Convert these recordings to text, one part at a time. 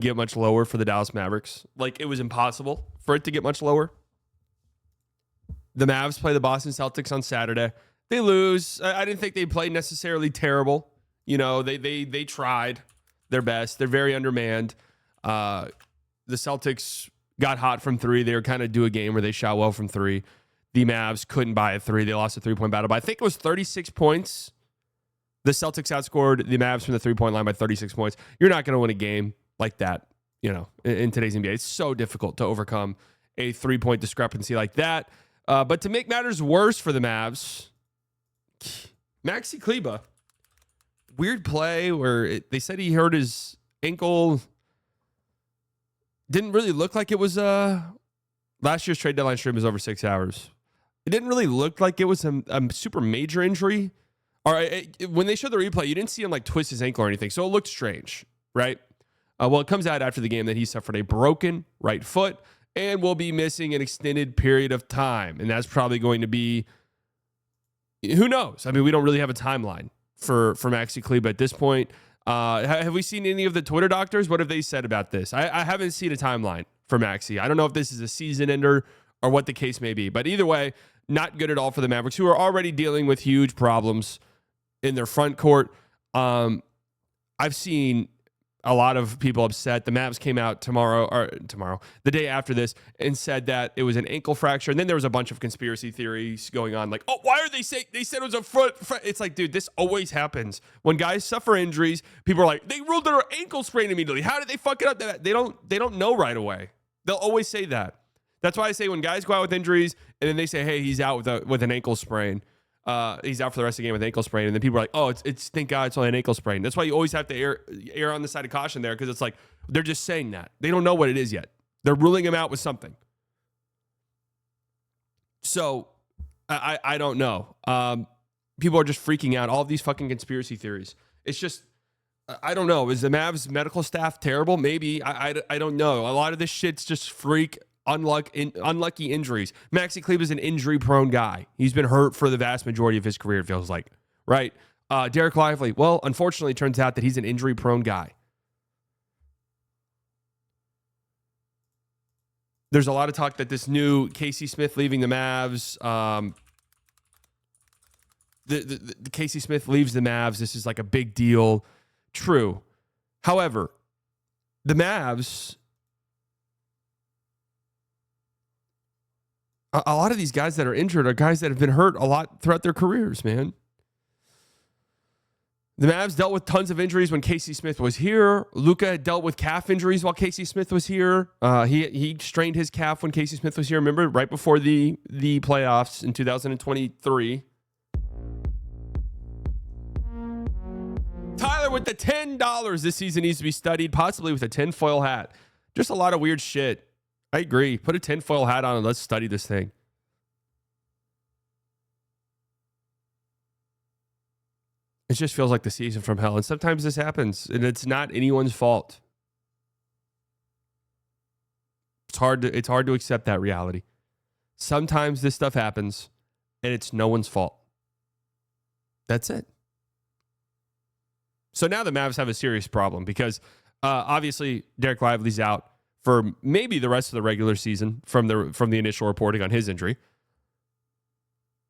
get much lower for the Dallas Mavericks. Like, it was impossible for it to get much lower. The Mavs play the Boston Celtics on Saturday. They lose. I didn't think they played necessarily terrible. You know, they tried their best. They're very undermanned. The Celtics got hot from three. They were kind of due a game where they shot well from three. The Mavs couldn't buy a three. They lost a three-point battle, but I think it was 36 points. The Celtics outscored the Mavs from the three-point line by 36 points. You're not going to win a game like that, you know, in today's NBA. It's so difficult to overcome a three-point discrepancy like that. But to make matters worse for the Mavs, Maxi Kleber, weird play where they said he hurt his ankle. Didn't really look like it was last year's trade deadline stream was over 6 hours. It didn't really look like it was a super major injury. All right, when they showed the replay, you didn't see him like twist his ankle or anything, so it looked strange, right? Well, it comes out after the game that he suffered a broken right foot and will be missing an extended period of time, and that's probably going to be, who knows? I mean, we don't really have a timeline for Maxi Kleber at this point. Have we seen any of the Twitter doctors? What have they said about this? I haven't seen a timeline for Maxi. I don't know if this is a season ender or what the case may be. But either way, not good at all for the Mavericks, who are already dealing with huge problems in their front court. I've seen a lot of people upset. The Mavs came out the day after this, and said that it was an ankle fracture. And then there was a bunch of conspiracy theories going on. Like, oh, why are they saying they said it was a foot? It's like, dude, this always happens. When guys suffer injuries, people are like, they ruled their ankle sprain immediately. How did they fuck it up? They don't know right away. They'll always say that. That's why I say when guys go out with injuries and then they say, hey, he's out with an ankle sprain. He's out for the rest of the game with an ankle sprain. And then people are like, oh, it's thank God it's only an ankle sprain. That's why you always have to err on the side of caution there, because it's like they're just saying that. They don't know what it is yet. They're ruling him out with something. So I don't know. People are just freaking out. All of these fucking conspiracy theories. It's just, I don't know. Is the Mavs medical staff terrible? Maybe. I don't know. A lot of this shit's just unlucky injuries. Maxi Kleber is an injury-prone guy. He's been hurt for the vast majority of his career, it feels like. Right? Derek Lively, well, unfortunately, it turns out that he's an injury-prone guy. There's a lot of talk that this new Casey Smith leaving the Mavs, the Casey Smith leaves the Mavs. This is like a big deal. True. However, the Mavs, a lot of these guys that are injured are guys that have been hurt a lot throughout their careers, man. The Mavs dealt with tons of injuries when Casey Smith was here. Luka had dealt with calf injuries while Casey Smith was here. He strained his calf when Casey Smith was here. Remember, right before the playoffs in 2023. Tyler with the $10 this season needs to be studied, possibly with a tinfoil hat. Just a lot of weird shit. I agree. Put a tinfoil hat on and let's study this thing. It just feels like the season from hell. And sometimes this happens, and it's not anyone's fault. It's hard to accept that reality. Sometimes this stuff happens, and it's no one's fault. That's it. So now the Mavs have a serious problem because obviously Derek Lively's out for maybe the rest of the regular season from the initial reporting on his injury.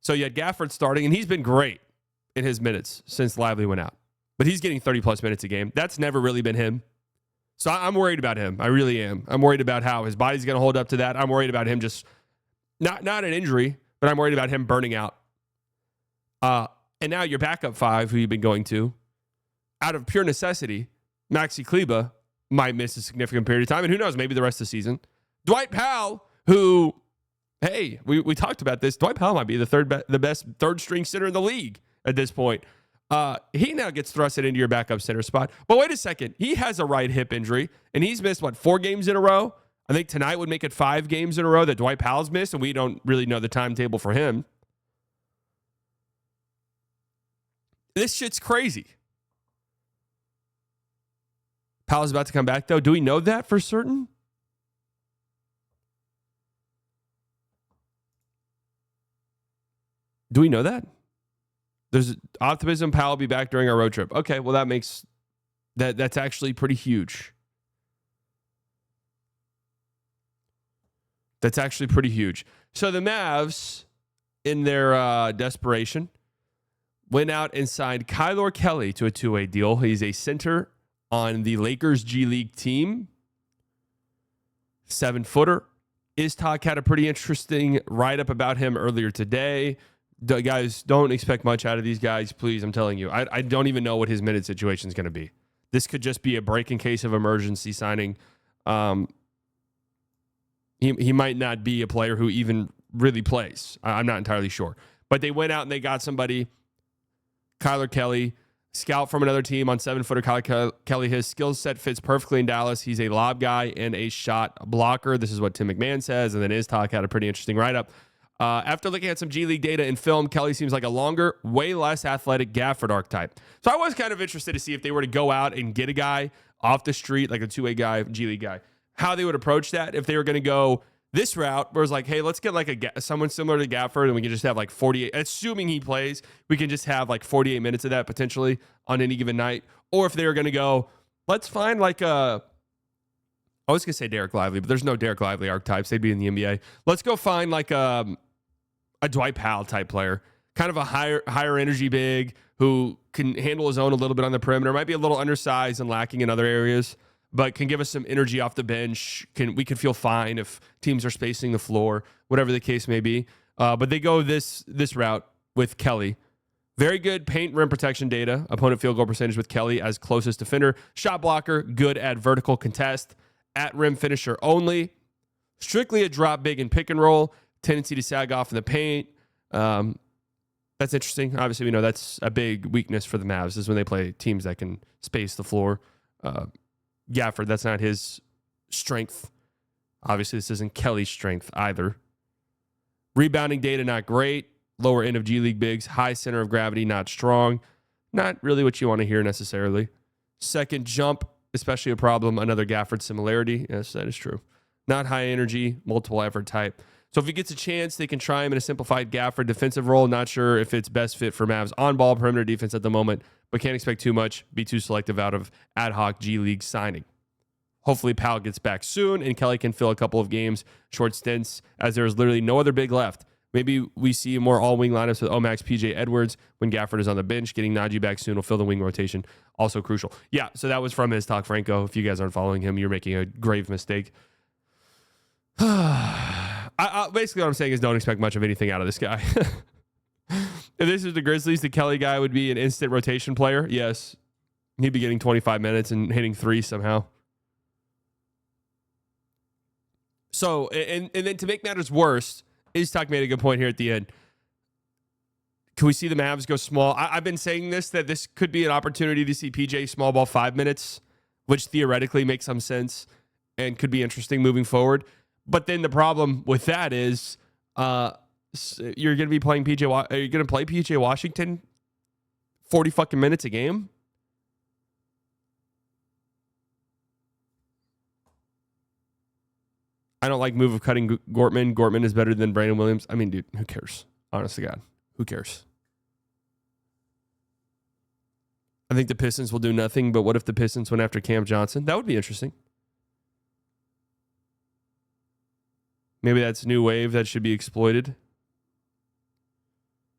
So you had Gafford starting, and he's been great in his minutes since Lively went out. But he's getting 30-plus minutes a game. That's never really been him. So I'm worried about him. I really am. I'm worried about how his body's going to hold up to that. I'm worried about him just, not an injury, but I'm worried about him burning out. And now your backup five, who you've been going to, out of pure necessity, Maxi Kleber might miss a significant period of time. And who knows, maybe the rest of the season. Dwight Powell, who, hey, we talked about this. Dwight Powell might be the best third-string center in the league at this point. He now gets thrusted into your backup center spot. But wait a second. He has a right hip injury, and he's missed, 4 games in a row? I think tonight would make it 5 games in a row that Dwight Powell's missed, and we don't really know the timetable for him. This shit's crazy. Powell's about to come back, though. Do we know that for certain? Do we know that? There's optimism Powell will be back during our road trip. Okay, well, that's actually pretty huge. That's actually pretty huge. So the Mavs, in their desperation, went out and signed Kelley to a two-way deal. He's a center on the Lakers G League team. 7-footer. Iztok had a pretty interesting write-up about him earlier today. Guys, don't expect much out of these guys, please. I'm telling you. I don't even know what his minute situation is going to be. This could just be a break in case of emergency signing. He might not be a player who even really plays. I'm not entirely sure. But they went out and they got somebody, Kelley, scout from another team on 7-footer Kelley. His skill set fits perfectly in Dallas. He's a lob guy and a shot blocker. This is what Tim McMahon says. And then Iztok had a pretty interesting write-up. After looking at some G League data and film, Kelley seems like a longer, way less athletic Gafford archetype. So I was kind of interested to see if they were to go out and get a guy off the street, like a two-way guy, G League guy, how they would approach that. If they were going to go this route, where it's like, hey, let's get like someone similar to Gafford, and we can just have like 48, assuming he plays, we can just have like 48 minutes of that potentially on any given night. Or if they were going to go, let's find like I was going to say Derek Lively, but there's no Derek Lively archetypes. They'd be in the NBA. Let's go find like a Dwight Powell type player, kind of a higher energy big who can handle his own a little bit on the perimeter, might be a little undersized and lacking in other areas, but can give us some energy off the bench. We can feel fine if teams are spacing the floor, whatever the case may be. But they go this route with Kelley. Very good paint rim protection data. Opponent field goal percentage with Kelley as closest defender. Shot blocker, good at vertical contest. At rim finisher only. Strictly a drop big and pick and roll. Tendency to sag off in the paint. That's interesting. Obviously, we know that's a big weakness for the Mavs is when they play teams that can space the floor. Gafford, that's not his strength. Obviously, this isn't Kelley's strength either. Rebounding data, not great. Lower end of G League bigs. High center of gravity, not strong. Not really what you want to hear necessarily. Second jump, especially a problem. Another Gafford similarity. Yes, that is true. Not high energy, multiple effort type. So if he gets a chance, they can try him in a simplified Gafford defensive role. Not sure if it's best fit for Mavs on-ball perimeter defense at the moment, but can't expect too much. Be too selective out of ad hoc G League signing. Hopefully Powell gets back soon and Kelley can fill a couple of games, short stints, as there is literally no other big left. Maybe we see more all-wing lineups with Omax, PJ Edwards when Gafford is on the bench. Getting Najee back soon will fill the wing rotation. Also crucial. Yeah, so that was from Iztok Franco. If you guys aren't following him, you're making a grave mistake. Basically, what I'm saying is don't expect much of anything out of this guy. If this is the Grizzlies, the Kelley guy would be an instant rotation player. Yes. He'd be getting 25 minutes and hitting three somehow. So, and then to make matters worse, Iztok made a good point here at the end. Can we see the Mavs go small? I've been saying that this could be an opportunity to see PJ small ball 5 minutes, which theoretically makes some sense and could be interesting moving forward. But then the problem with that is you're going to be playing PJ. Are you going to play PJ Washington 40 fucking minutes a game? I don't like move of cutting Gortman. Gortman is better than Brandon Williams. I mean, dude, who cares? Honest to God, who cares? I think the Pistons will do nothing, but what if the Pistons went after Cam Johnson? That would be interesting. Maybe that's a new wave that should be exploited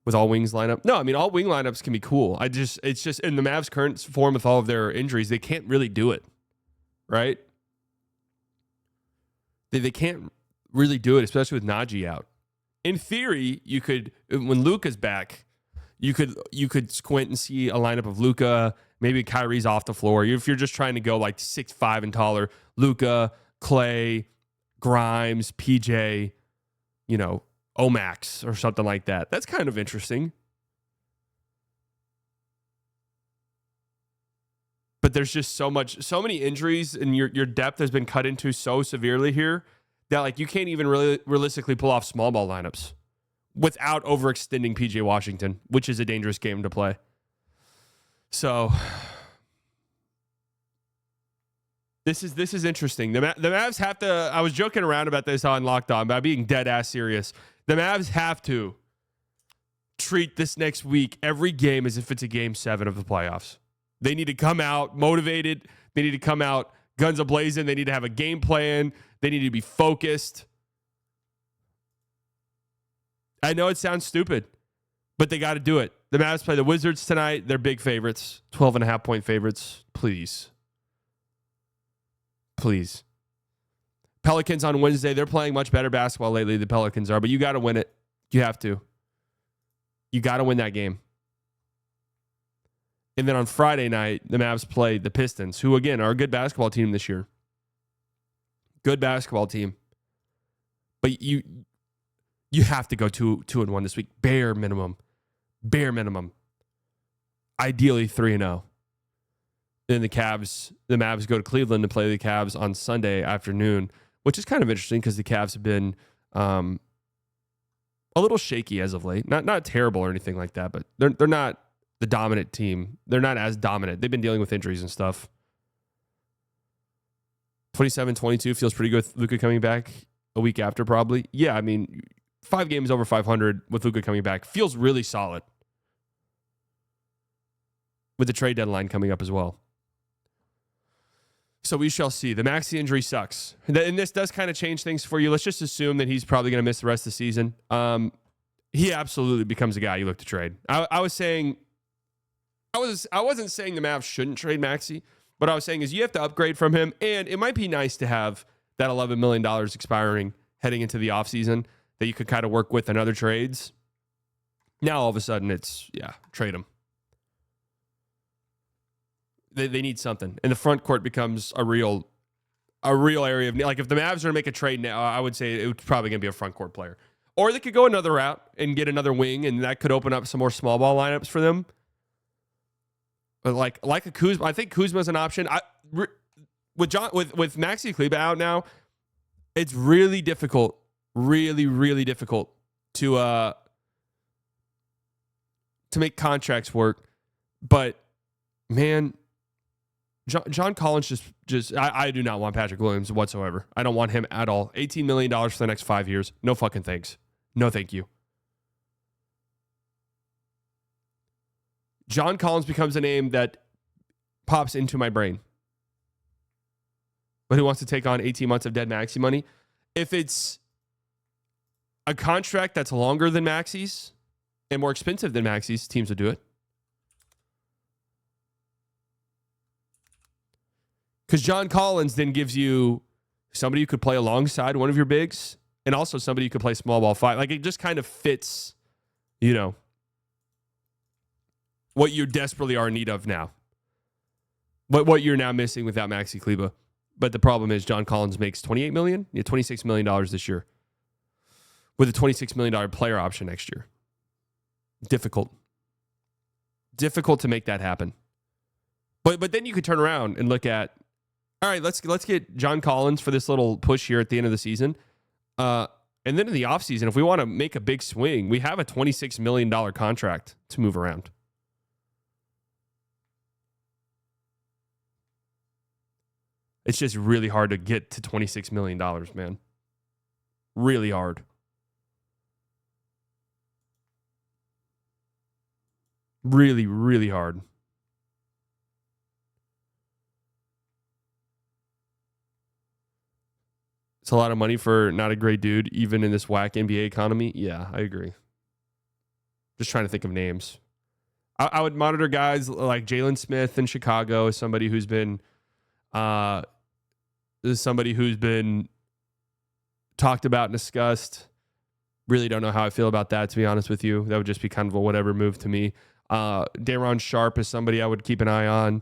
with all wings lineup. No, I mean, all wing lineups can be cool. It's just in the Mavs' current form with all of their injuries, they can't really do it, right? They can't really do it, especially with Najee out. In theory, you could, when Luka's back, you could squint and see a lineup of Luka, maybe Kyrie's off the floor. If you're just trying to go like 6'5" and taller, Luka, Clay, Grimes, PJ, Omax or something like that. That's kind of interesting. But there's just so many injuries, and your depth has been cut into so severely here that like you can't even really realistically pull off small ball lineups without overextending PJ Washington, which is a dangerous game to play. So this is interesting. The Mavs have to. I was joking around about this on Locked On, but I'm being dead ass serious. The Mavs have to treat this next week every game as if it's a game 7 of the playoffs. They need to come out motivated. They need to come out guns a-blazing. They need to have a game plan. They need to be focused. I know it sounds stupid, but they got to do it. The Mavs play the Wizards tonight. They're big favorites, 12.5-point favorites. Please. Pelicans on Wednesday. They're playing much better basketball lately, the Pelicans are, but you got to win it. You have to. You got to win that game. And then on Friday night, the Mavs play the Pistons, who, again, are a good basketball team this year. Good basketball team. But you have to go 2-1 this week. Bare minimum. Ideally 3-0. Then the Mavs go to Cleveland to play the Cavs on Sunday afternoon, which is kind of interesting because the Cavs have been a little shaky as of late. Not terrible or anything like that, but they're not the dominant team. They're not as dominant. They've been dealing with injuries and stuff. 27-22 feels pretty good with Luka coming back a week after, probably. Yeah, I mean, 5 games over 500 with Luka coming back feels really solid. With the trade deadline coming up as well. So we shall see. The Maxi injury sucks. And this does kind of change things for you. Let's just assume that he's probably going to miss the rest of the season. He absolutely becomes a guy you look to trade. I wasn't saying the Mavs shouldn't trade Maxi. What I was saying is you have to upgrade from him, and it might be nice to have that $11 million expiring heading into the offseason that you could kind of work with in other trades. Now all of a sudden trade him. They need something. And the front court becomes a real area of, like, if the Mavs are to make a trade now, I would say it's probably going to be a front court player. Or they could go another route and get another wing, and that could open up some more small ball lineups for them. But like a Kuzma, I think Kuzma's an option. With Maxi Kleber out now, it's really difficult, really difficult to make contracts work. But man, John Collins I do not want Patrick Williams whatsoever. I don't want him at all. $18 million for the next 5 years. No fucking thanks. No thank you. John Collins becomes a name that pops into my brain. But who wants to take on 18 months of dead Maxi money? If it's a contract that's longer than Maxi's and more expensive than Maxi's, teams would do it. Because John Collins then gives you somebody you could play alongside one of your bigs and also somebody you could play small ball 5. Like, it just kind of fits, what you desperately are in need of now. What you're now missing without Maxi Kleber. But the problem is John Collins makes $28 million, $26 million this year with a $26 million player option next year. Difficult to make that happen. But then you could turn around and look at, all right, let's get John Collins for this little push here at the end of the season. And then in the offseason, if we want to make a big swing, we have a $26 million contract to move around. It's just really hard to get to $26 million, man. Really hard. Really, really hard. It's a lot of money for not a great dude, even in this whack NBA economy. Yeah, I agree. Just trying to think of names. I would monitor guys like Jalen Smith in Chicago as somebody who's been talked about and discussed. Really don't know how I feel about that, to be honest with you. That would just be kind of a whatever move to me. Daron Sharp is somebody I would keep an eye on.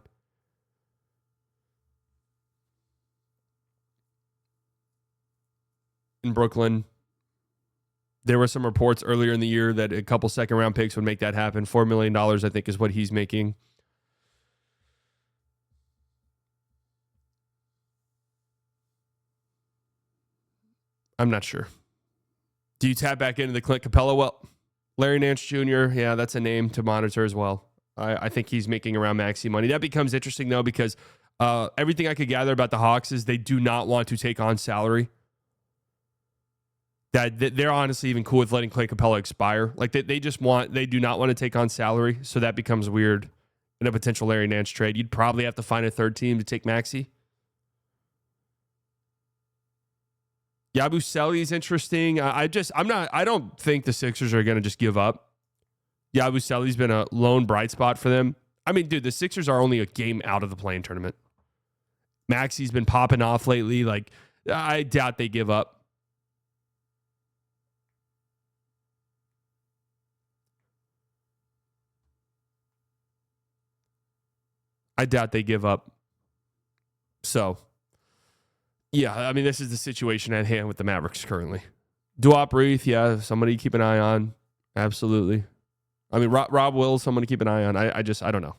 In Brooklyn, there were some reports earlier in the year that a couple second-round picks would make that happen. $4 million, I think, is what he's making. I'm not sure. Do you tap back into the Clint Capella? Well, Larry Nance Jr., yeah, that's a name to monitor as well. I think he's making around Maxi money. That becomes interesting, though, because everything I could gather about the Hawks is they do not want to take on salary. That they're honestly even cool with letting Clint Capella expire. Like, they do not want to take on salary, so that becomes weird in a potential Larry Nance trade. You'd probably have to find a third team to take Maxi. Yabusele's interesting. I don't think the Sixers are going to just give up. Yabusele's been a lone bright spot for them. I mean, dude, the Sixers are only a game out of the play-in tournament. Maxi's been popping off lately. Like, I doubt they give up. So, yeah, I mean, this is the situation at hand with the Mavericks currently. Duop Reith, yeah, somebody to keep an eye on. Absolutely. I mean, Rob Will, someone to keep an eye on. I don't know.